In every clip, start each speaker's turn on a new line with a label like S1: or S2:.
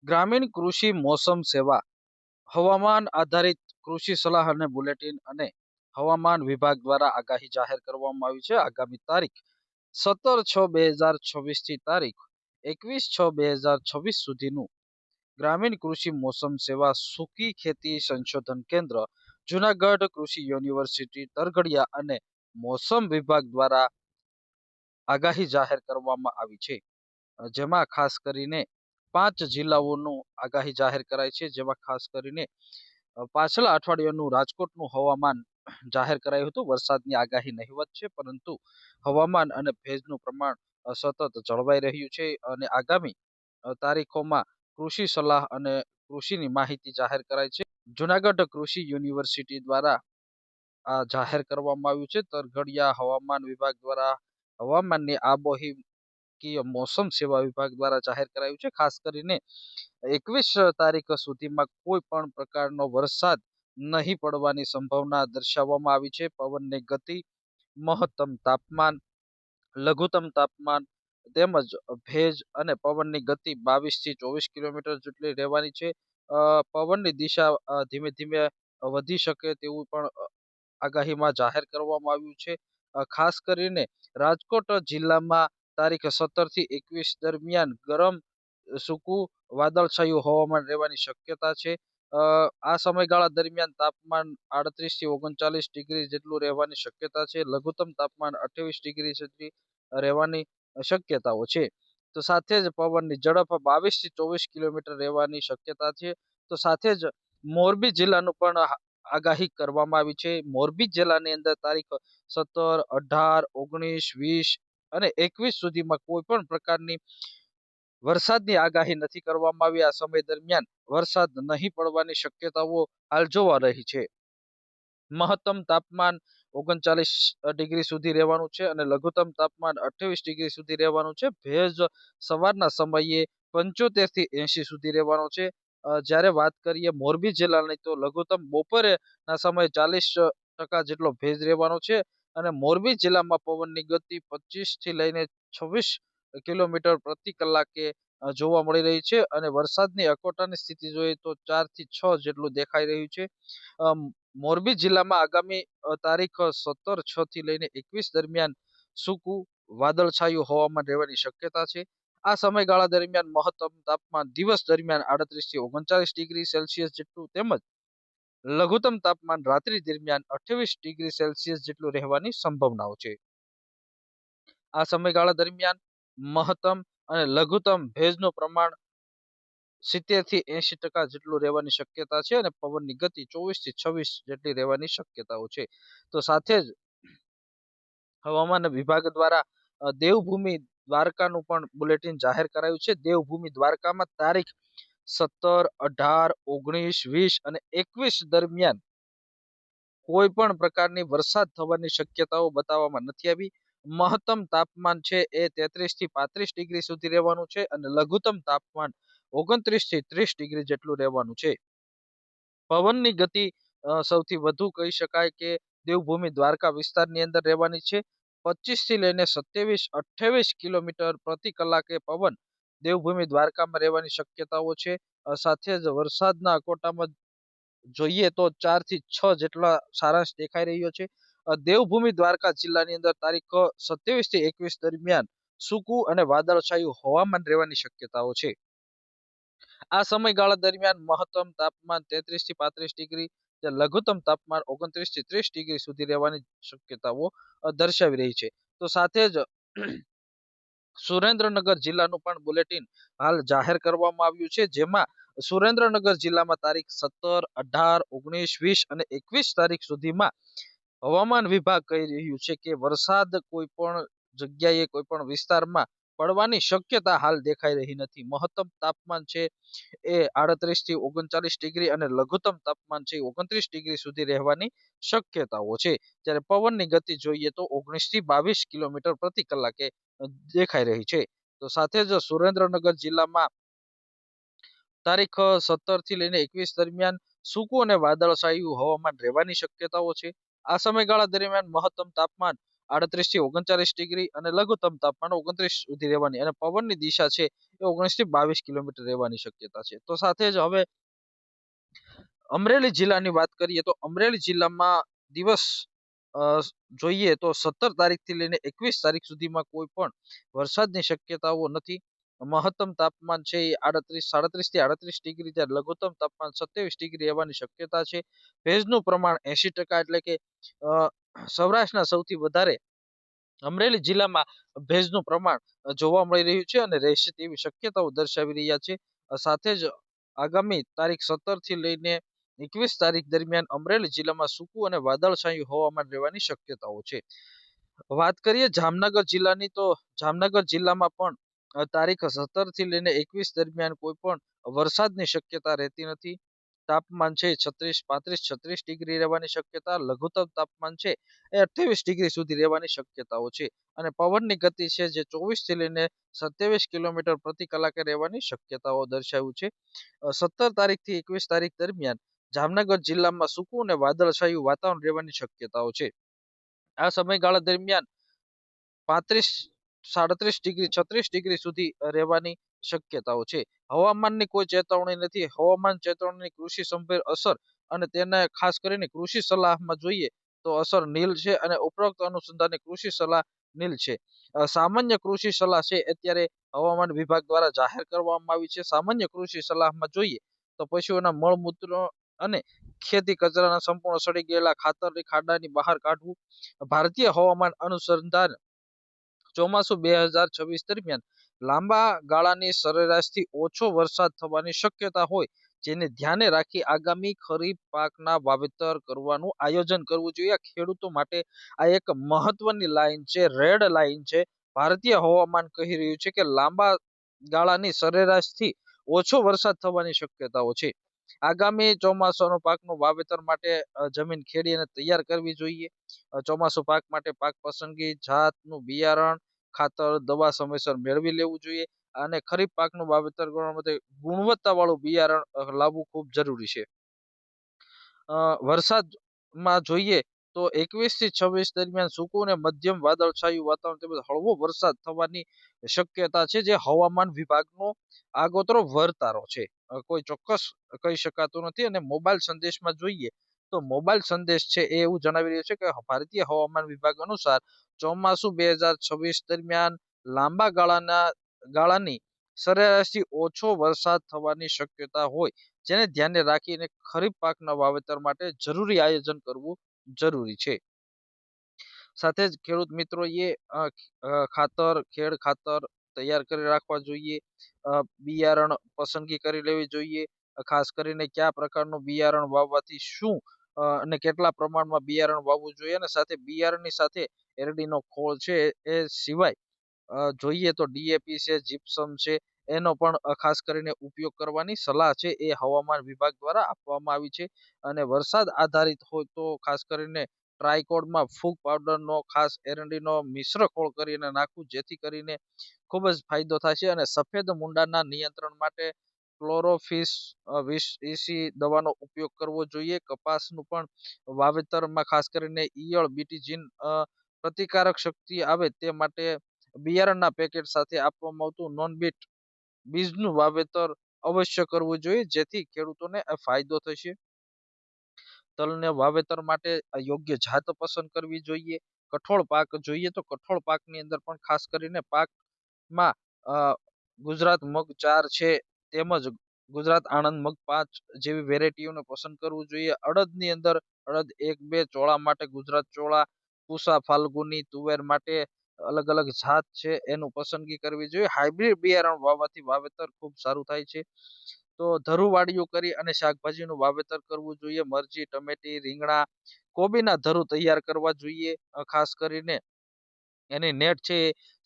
S1: ગ્રામીણ કૃષિ મોસમ સેવા હવામાન આધારિત કૃષિ સલાહ અને બુલેટિન અને હવામાન વિભાગ દ્વારા આગાહી જાહેર કરવામાં આવી છે. આગામી તારીખ 17/6/2026 થી તારીખ 21/6/2026 સુધીનું ગ્રામીણ કૃષિ મોસમ સેવા સૂકી ખેતી સંશોધન કેન્દ્ર, જુનાગઢ કૃષિ યુનિવર્સિટી તરઘડિયા અને મોસમ વિભાગ દ્વારા આગાહી જાહેર કરવામાં આવી છે. જેમાં ખાસ કરીને 5 જિલ્લાઓનું આગાહી જાહેર કરાઈ છે. જેમાં ખાસ કરીને પાછલા અઠવાડિયાનું રાજકોટનું હવામાન જાહેર કરાયું હતું. વરસાદની આગાહી નહિવત છે, પરંતુ હવામાન અને ભેજનું પ્રમાણ સતત જળવાઈ રહ્યું છે અને આગામી તારીખોમાં કૃષિ સલાહ અને કૃષિની માહિતી જાહેર કરાઈ છે. જુનાગઢ કૃષિ યુનિવર્સિટી દ્વારા આ જાહેર કરવામાં આવ્યું છે. તરઘડિયા હવામાન વિભાગ દ્વારા હવામાનની આબોહવા મોસમ સેવા વિભાગ દ્વારા જાહેર કરાયું છે. ખાસ કરીને 21 તારીખ સુધીમાં કોઈ પણ પ્રકારનો વરસાદ નહીં પડવાની સંભાવના દર્શાવવામાં આવી છે. પવનની ગતિ, મહત્તમ તાપમાન, લઘુત્તમ તાપમાન તેમજ ભેજ અને પવનની ગતિ 22 થી 24 કિલોમીટર જેટલી રહેવાની છે. પવનની દિશા ધીમે ધીમે વધી શકે તેવું પણ આગાહીમાં જાહેર કરવામાં આવ્યું છે. ખાસ કરીને રાજકોટ જિલ્લામાં તારીખ 17 થી 21 દરમિયાન ગરમ, સૂકું, વાદળછાયું હવામાન રહેવાની શક્યતા છે. આ સમયગાળા દરમિયાન તાપમાન 38 થી 39 ડિગ્રી જેટલું રહેવાની શક્યતા છે. લઘુત્તમ તાપમાન 28 ડિગ્રી જેટલી રહેવાની શક્યતાઓ છે. તો સાથે જ પવનની ઝડપ 22 થી 24 કિલોમીટર રહેવાની શક્યતા છે. તો સાથે જ મોરબી જિલ્લાનું પણ આગાહી કરવામાં આવી છે. મોરબી જિલ્લાની અંદર તારીખ 17, 18, 19, 20 અને 21 સુધીમાં કોઈ પણ પ્રકારની વરસાદની આગાહી નથી કરવામાં આવી. આ સમય દરમિયાન વરસાદ નહીં પડવાની શક્યતાઓ હાલ જોવા રહી છે. મહત્તમ તાપમાન 39 ડિગ્રી સુધી રહેવાનું છે અને લઘુત્તમ તાપમાન 28 ડિગ્રી સુધી રહેવાનું છે. ભેજ સવારના સમયે 75 થી 80 સુધી રહેવાનો છે. જ્યારે વાત કરીએ મોરબી જિલ્લાની, તો લઘુત્તમ બપોરેના સમયે 40% જેટલો ભેજ રહેવાનો છે અને મોરબી જિલ્લામાં પવનની ગતિ 25 થી લઈને 26 કિલોમીટર પ્રતિ કલાકે જોવા મળી રહી છે અને વરસાદની અકોટાની સ્થિતિ જોઈએ તો 4 થી 6 જેટલું દેખાઈ રહ્યું છે. મોરબી જિલ્લામાં આગામી તારીખ 17/6 થી લઈને 21 દરમિયાન સૂકું, વાદળછાયું હવામાન રહેવાની શક્યતા છે. આ સમયગાળા દરમિયાન મહત્તમ તાપમાન દિવસ દરમિયાન 38 થી 39 ડિગ્રી સેલ્સિયસ જેટલું તેમજ લઘુત્તમ તાપમાન રાત્રિ દરમિયાન 28 ડિગ્રી સેલ્સિયસ જેટલું રહેવાની સંભાવનાઓ છે. આ સમયગાળા દરમિયાન મહત્તમ અને લઘુત્તમ ભેજનું પ્રમાણ 70 થી 80% જેટલું રહેવાની શક્યતા છે અને પવનની ગતિ 24 થી 26 જેટલી રહેવાની શક્યતાઓ છે. તો સાથે જ હવામાન વિભાગ દ્વારા દેવભૂમિ દ્વારકાનું પણ બુલેટિન જાહેર કરાયું છે. દેવભૂમિ દ્વારકામાં તારીખ 17, 18, 19, 20 અને 21 દરમિયાન કોઈ પણ પ્રકારની વરસાદ થવાની શક્યતાઓ બતાવવામાં નથી આવી. મહત્તમ તાપમાન છે એ 33 થી 35 ડિગ્રી સુધી રહેવાનું છે અને લઘુત્તમ તાપમાન 29 થી 30 ડિગ્રી જેટલું રહેવાનું છે. પવનની ગતિ સૌથી વધુ કહી શકાય કે દેવભૂમિ દ્વારકા વિસ્તારની અંદર રહેવાની છે. 25 થી લઈને 27-28 કિલોમીટર પ્રતિ કલાકે પવન દેવભૂમિ દ્વારકામાં રહેવાની શક્યતાઓ છે. સાથે જ વરસાદના અકોટામાં જોઈએ તો 4 થી 6 જેટલા સારાંશ દેખાઈ રહ્યો છે. દેવભૂમિ દ્વારકા જિલ્લાની અંદર તારીખ 27 થી 21 દરમિયાન સૂકું અને વાદળછાયું હવામાન રહેવાની શક્યતાઓ છે. આ સમયગાળા દરમિયાન મહત્તમ તાપમાન 33 થી 35 ડિગ્રી, લઘુત્તમ તાપમાન 29 થી 30 ડિગ્રી સુધી રહેવાની શક્યતાઓ દર્શાવી રહી છે. તો સાથે જ સુરેન્દ્રનગર જિલ્લાનું પણ બુલેટિન હાલ જાહેર કરવામાં આવ્યું છે. જેમાં સુરેન્દ્રનગર જિલ્લામાં તારીખ 17, 18, 19, 20 અને 21 તારીખ સુધીમાં હવામાન વિભાગ કહી રહ્યું છે કે વરસાદ કોઈ પણ જગ્યાએ, કોઈ પણ વિસ્તારમાં પડવાની શક્યતા હાલ દેખાઈ રહી નથી. મહત્તમ તાપમાન છે એ 38 થી 39 ડિગ્રી અને લઘુત્તમ તાપમાન છે 29 ડિગ્રી સુધી રહેવાની શક્યતાઓ છે. જ્યારે પવનની ગતિ જોઈએ તો 19 થી 22 કિલોમીટર પ્રતિ કલાકે દેખાઈ રહી છે. તો સાથે જ સુરેન્દ્રનગર જિલ્લામાં તારીખ 17 થી લઈને 21 દરમિયાન સૂકું અને વાદળછાયું હવામાન રહેવાની શક્યતાઓ છે. આ સમયગાળા દરમિયાન મહત્તમ તાપમાન 38 થી 39 ડિગ્રી અને લઘુત્તમ તાપમાન 29 સુધી રહેવાની અને પવનની દિશા છે એ 19 થી 22 કિલોમીટર રહેવાની શક્યતા છે. તો સાથે જ હવે અમરેલી જિલ્લાની વાત કરીએ તો અમરેલી જિલ્લામાં દિવસ જોઈએ તો 17 તારીખથી લઈને 21 તારીખ સુધીમાં કોઈ પણ વરસાદની શક્યતાઓ નથી. મહત્તમ તાપમાન છે એ 37 થી 38 ડિગ્રી, ત્યારે લઘુત્તમ તાપમાન 27 ડિગ્રી રહેવાની શક્યતા છે. ભેજનું પ્રમાણ 80%, એટલે કે સૌરાષ્ટ્રના સૌથી વધારે અમરેલી જિલ્લામાં ભેજનું પ્રમાણ જોવા મળી રહ્યું છે અને રહેશે તેવી શક્યતાઓ દર્શાવી રહ્યા છે. સાથે જ આગામી તારીખ 17 થી લઈને 21 તારીખ દરમિયાન અમરેલી જિલ્લામાં સૂકું અને વાદળછાયું હવામાન રહેવાની શક્યતાઓ છે. વાત કરીએ જામનગર જિલ્લાની, તો જામનગર જિલ્લામાં પણ તારીખ 17 થી લઈને 21 દરમિયાન કોઈ પણ વરસાદની શક્યતા રહેતી નથી. તાપમાન છે 36 ડિગ્રી રહેવાની શક્યતા, લઘુત્તમ તાપમાન છે એ 28 ડિગ્રી સુધી રહેવાની શક્યતાઓ છે અને પવનની ગતિ છે જે 24 થી લઈને 27 કિલોમીટર પ્રતિ કલાકે રહેવાની શક્યતાઓ દર્શાવ્યું છે. 17 તારીખ થી 21 તારીખ દરમિયાન જામનગર જિલ્લામાં સૂકું અને વાદળછાયું વાતાવરણ રહેવાની શક્યતાઓ છે. આ સમયગાળા દરમિયાન 35, 37 ડિગ્રી, 36 ડિગ્રી સુધી રહેવાની શક્યતાઓ છે. હવામાનની કોઈ ચેતવણી નથી. હવામાન ચેતવણીની કૃષિ સંભેર અસર અને તેને ખાસ કરીને કૃષિ સલાહમાં જોઈએ તો અસર નીલ છે અને ઉપરોક્ત અનુસંધાનની કૃષિ સલાહ નીલ છે. સામાન્ય કૃષિ સલાહ છે અત્યારે હવામાન વિભાગ દ્વારા જાહેર કરવામાં આવી છે. સામાન્ય કૃષિ સલાહમાં જોઈએ તો પશુઓના મળમૂત્ર અને ખેતી કચરાના સંપૂર્ણ સડી ગયેલા ખાતરની ખાડાની બહાર કાઢવું. ભારતીય હવામાન અનુસંધાન ચોમાસુ 2026 દરમિયાન લાંબા ગાળાની સરેરાશથી ઓછો વરસાદ થવાની શક્યતા હોય, જેને ધ્યાને રાખી આગામી ખરીફ પાકના વાવેતર કરવાનું આયોજન કરવું જોઈએ. ખેડૂતો માટે આ એક મહત્વની લાઈન છે, રેડ લાઈન છે. ભારતીય હવામાન કહી રહ્યું છે કે લાંબા ગાળાની સરેરાશથી ઓછો વરસાદ થવાની શક્યતાઓ છે. આગામી ચોમાસાનો પાકનું વાવેતર માટે જમીન ખેડી અને તૈયાર કરવી જોઈએ. ચોમાસુ પાક માટે પાક પસંદગી, જાતનું બિયારણ, ખાતર, દવા સમયસર મેળવી લેવું જોઈએ અને ખરીફ પાકનું વાવેતર કરવા માટે ગુણવત્તાવાળું બિયારણ લાવવું ખૂબ જરૂરી છે. વરસાદમાં જોઈએ તો 21 થી 26 દરમિયાન સૂકું અને મધ્યમ વાદળછાયું વાતાવરણ તેમજ હળવો વરસાદ થવાની શક્યતા છે, જે હવામાન વિભાગનો આગોતરો વર્તારો છે. કોઈ ચોક્કસ કહી શકાતું નથી. અને મોબાઈલ સંદેશમાં જોઈએ તો મોબાઈલ સંદેશ છે એ એવું જણાવી રહ્યું છે કે ભારતીય હવામાન વિભાગ અનુસાર ચોમાસુ 2026 દરમિયાન લાંબા ગાળાની સરેરાશથી ઓછો વરસાદ થવાની શક્યતા હોય, જેને ધ્યાને રાખીને ખરીફ પાકના વાવેતર માટે જરૂરી આયોજન કરવું જરૂરી છે. સાથે જ ખેડૂત મિત્રોએ ખાતર, ખેડ ખાતર તૈયાર કરી રાખવા જોઈએ. બિયારણ પસંદગી કરી લેવી જોઈએ. ખાસ કરીને કયા પ્રકારનું બિયારણ વાવવાથી શું અને કેટલા પ્રમાણમાં બિયારણ વાવવું જોઈએ, અને સાથે બિયારણની સાથે એરડીનો ખોળ છે એ સિવાય જોઈએ તો ડીએપી છે, જીપ્સમ છે, એનો પણ ખાસ કરીને ઉપયોગ કરવાની સલાહ છે એ હવામાન વિભાગ દ્વારા આપવામાં આવી છે. અને વરસાદ આધારિત હોય તો ખાસ કરીને ટ્રાયકોડમાં ફૂગ પાવડરનો ખાસ એરંડીનો મિશ્ર ખોળ કરીને નાખવું, જેથી કરીને ખૂબ જ ફાયદો થાય છે. અને સફેદ મૂંડાના નિયંત્રણ માટે ક્લોરોફિસ 20 દવાનો ઉપયોગ કરવો જોઈએ. કપાસનું પણ વાવેતરમાં ખાસ કરીને ઈયળ, બીટીજીન પ્રતિકારક શક્તિ આવે તે માટે બિયારણના પેકેટ સાથે આપવામાં આવતું નોન-બીટ બીજનું વાવેતર અવશ્ય કરવું જોઈએ, જેથી ખેડૂતોને ફાયદો થશે. તલને વાવેતર માટે યોગ્ય જાત પસંદ કરવી જોઈએ. કઠોળ પાક જોઈએ તો કઠોળ પાકની અંદર પણ ખાસ કરીને પાકમાં ગુજરાત મગ 4 છે, તેમજ ગુજરાત આણંદ મગ 5 જેવી વેરાયટીઓને પસંદ કરવું જોઈએ. અડદની અંદર અડદ 1-2, ચોળા માટે ગુજરાત ચોળા, પૂસા ફાલ્ગુની, તુવેર માટે અલગ અલગ જાત છે એનું પસંદગી કરવી જોઈએ. હાઇબ્રિડ બિયારણ વાવવાથી વાવેતર ખૂબ સારું થાય છે. તો ધરુવાળીઓ કરી અને શાકભાજીનું વાવેતર કરવું જોઈએ. મરચી, ટમેટી, રીંગણા, કોબીના ધરુ તૈયાર કરવા જોઈએ. ખાસ કરીને એની નેટ છે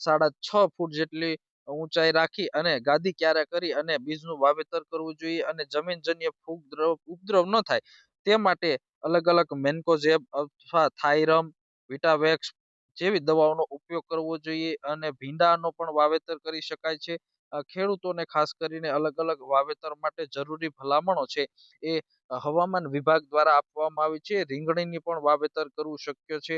S1: 6.5 ફૂટ જેટલી ઊંચાઈ રાખી અને ગાદી ક્યારે કરી અને બીજનું વાવેતર કરવું જોઈએ. અને જમીનજન્ય ફૂગ ઉપદ્રવ ન થાય તે માટે અલગ અલગ મેન્કોઝેબ અથવા થાઇરમ, વિટાવેક્સ જેવી દવાઓનો ઉપયોગ કરવો જોઈએ. અને ભીંડાનો પણ વાવેતર કરી શકાય છે. ખેડૂતોને ખાસ કરીને અલગ અલગ વાવેતર માટે જરૂરી ભલામણો છે એ હવામાન વિભાગ દ્વારા આપવામાં આવી છે. રીંગણીની પણ વાવેતર કરવું શક્ય છે,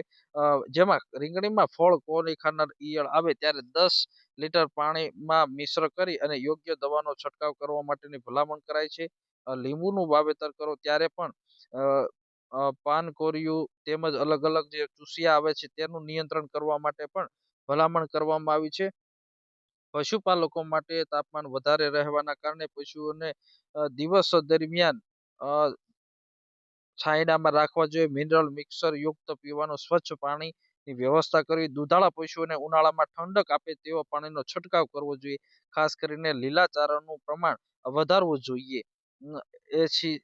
S1: જેમાં રીંગણીમાં ફળ કોરી ખાનાર ઈયળ આવે ત્યારે 10 લીટર પાણીમાં મિશ્ર કરી અને યોગ્ય દવાનો છંટકાવ કરવા માટેની ભલામણ કરાય છે. લીંબુનું વાવેતર કરો ત્યારે પણ પાનકોરિયું તેમજ અલગ અલગ જે ચૂસિયા આવે છે તેનું નિયંત્રણ કરવા માટે પણ ભલામણ કરવામાં આવી છે. પશુપાલકો માટે તાપમાન વધારે રહેવાના કારણે પશુઓને દિવસ દરમિયાન છાંયડામાં રાખવા જોઈએ. મિનરલ મિક્સર યુક્ત પીવાનું સ્વચ્છ પાણીની વ્યવસ્થા કરવી. દુધાળા પશુઓને ઉનાળામાં ઠંડક આપે તેવો પાણીનો છંટકાવ કરવો જોઈએ. ખાસ કરીને લીલા ચારાનું પ્રમાણ વધારવું જોઈએ.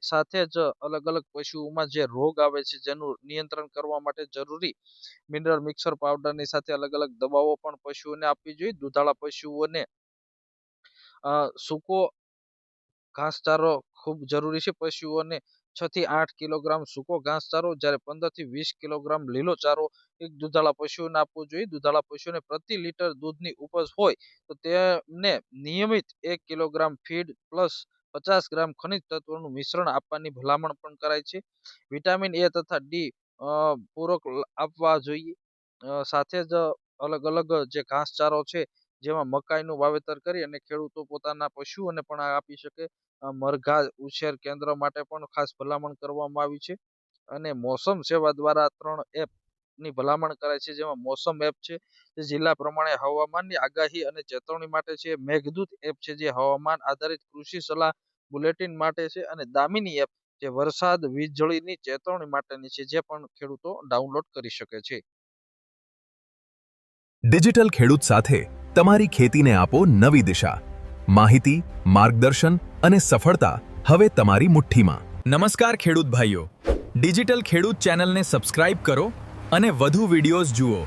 S1: સાથે જ અલગ અલગ પશુઓમાં જે રોગ આવે છે જેનું નિયંત્રણ કરવા માટે જરૂરી મિનરલ મિક્સર પાવડરની સાથે અલગ અલગ દવાઓ પણ પશુઓને આપવી જોઈએ. દુધાળા પશુઓને સૂકો ઘાસચારો ખૂબ જરૂરી છે. પશુઓને 6 થી 8 કિલોગ્રામ સૂકો ઘાસચારો જ્યારે 15 થી 20 કિલોગ્રામ લીલો ચારો એક દુધાળા પશુઓને આપવો જોઈએ. દુધાળા પશુઓને પ્રતિ લીટર દૂધની ઉપજ હોય તો તેમને નિયમિત 1 કિલોગ્રામ ફીડ પ્લસ 50 ગ્રામ ખનિજ તત્વોનું મિશ્રણ આપવાની ભલામણ પણ કરાય છે. વિટામિન એ તથા ડી પૂરક આપવા જોઈએ. સાથે જ અલગ અલગ જે ઘાસચારો છે જેમાં મકાઈનું વાવેતર કરી અને ખેડૂતો પોતાના પશુઓને પણ આપી શકે. મરઘા ઉછેર કેન્દ્ર માટે પણ ખાસ ભલામણ કરવામાં આવી છે. અને મોસમ સેવા દ્વારા 3 એપની ભલામણ કરાય છે, જેમાં મોસમ એપ છે જે જિલ્લા પ્રમાણે હવામાનની આગાહી અને ચેતવણી માટે છે. મેઘદૂત એપ છે જે હવામાન આધારિત કૃષિ સલાહ બુલેટિન માટે છે. અને દામિની એપ જે વરસાદ વીજળીની ચેતવણી માટેની છે, જે પણ ખેડૂતો ડાઉનલોડ કરી શકે છે.
S2: ડિજિટલ ખેડૂત સાથે તમારી ખેતીને આપો નવી દિશા. માહિતી, માર્ગદર્શન અને સફળતા હવે તમારી મુઠ્ઠીમાં. નમસ્કાર ખેડૂત ભાઈઓ, ડિજિટલ ખેડૂત ચેનલને સબસ્ક્રાઇબ કરો અને વધુ વિડિયોઝ જુઓ.